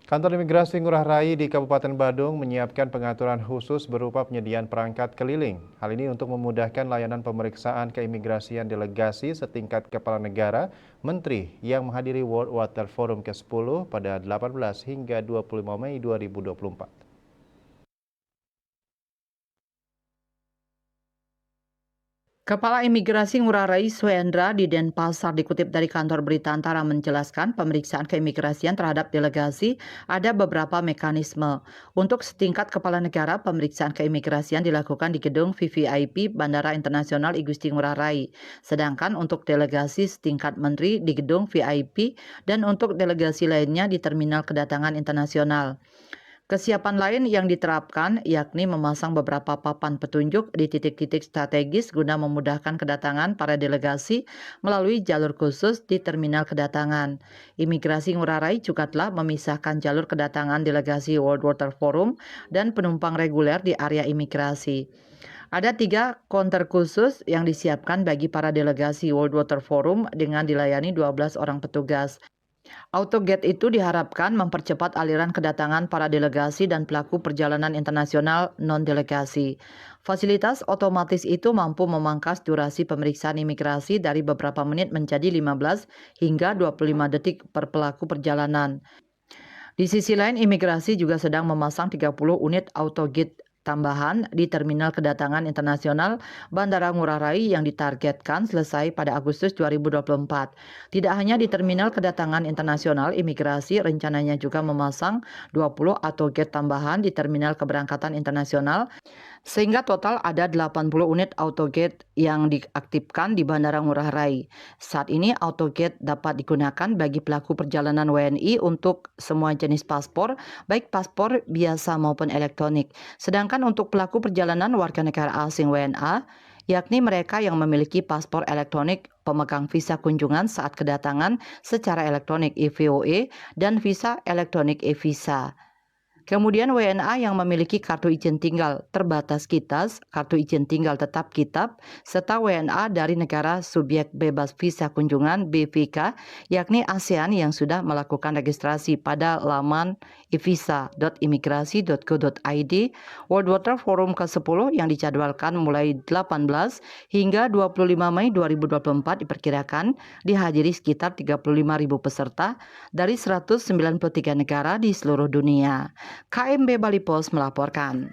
Kantor Imigrasi Ngurah Rai di Kabupaten Badung menyiapkan pengaturan khusus berupa penyediaan perangkat keliling. Hal ini untuk memudahkan layanan pemeriksaan keimigrasian delegasi setingkat kepala negara, menteri yang menghadiri World Water Forum ke-10 pada 18 hingga 25 Mei 2024. Kepala Imigrasi Ngurah Rai Swendra di Denpasar dikutip dari kantor berita Antara menjelaskan pemeriksaan keimigrasian terhadap delegasi ada beberapa mekanisme. Untuk setingkat kepala negara, pemeriksaan keimigrasian dilakukan di gedung VVIP Bandara Internasional I Gusti Ngurah Rai. Sedangkan untuk delegasi setingkat menteri di gedung VIP dan untuk delegasi lainnya di terminal kedatangan internasional. Kesiapan lain yang diterapkan yakni memasang beberapa papan petunjuk di titik-titik strategis guna memudahkan kedatangan para delegasi melalui jalur khusus di terminal kedatangan. Imigrasi Ngurah Rai juga telah memisahkan jalur kedatangan delegasi World Water Forum dan penumpang reguler di area imigrasi. Ada 3 counter khusus yang disiapkan bagi para delegasi World Water Forum dengan dilayani 12 orang petugas. Autogate itu diharapkan mempercepat aliran kedatangan para delegasi dan pelaku perjalanan internasional non-delegasi. Fasilitas otomatis itu mampu memangkas durasi pemeriksaan imigrasi dari beberapa menit menjadi 15 hingga 25 detik per pelaku perjalanan. Di sisi lain, imigrasi juga sedang memasang 30 unit autogate tambahan di terminal kedatangan internasional Bandara Ngurah Rai yang ditargetkan selesai pada Agustus 2024. Tidak hanya di terminal kedatangan internasional, imigrasi rencananya juga memasang 20 autogate tambahan di terminal keberangkatan internasional sehingga total ada 80 unit autogate yang diaktifkan di Bandara Ngurah Rai. Saat ini autogate dapat digunakan bagi pelaku perjalanan WNI untuk semua jenis paspor, baik paspor biasa maupun elektronik. Sedangkan untuk pelaku perjalanan warga negara asing WNA, yakni mereka yang memiliki paspor elektronik pemegang visa kunjungan saat kedatangan secara elektronik (EVOE) dan visa elektronik e-visa. Kemudian WNA yang memiliki kartu izin tinggal terbatas KITAS, kartu izin tinggal tetap kitab, serta WNA dari negara subjek bebas visa kunjungan BVK, yakni ASEAN yang sudah melakukan registrasi pada laman evisa.imigrasi.go.id, World Water Forum ke-10 yang dijadwalkan mulai 18 hingga 25 Mei 2024 diperkirakan dihadiri sekitar 35.000 peserta dari 193 negara di seluruh dunia. KMB Bali Pos melaporkan.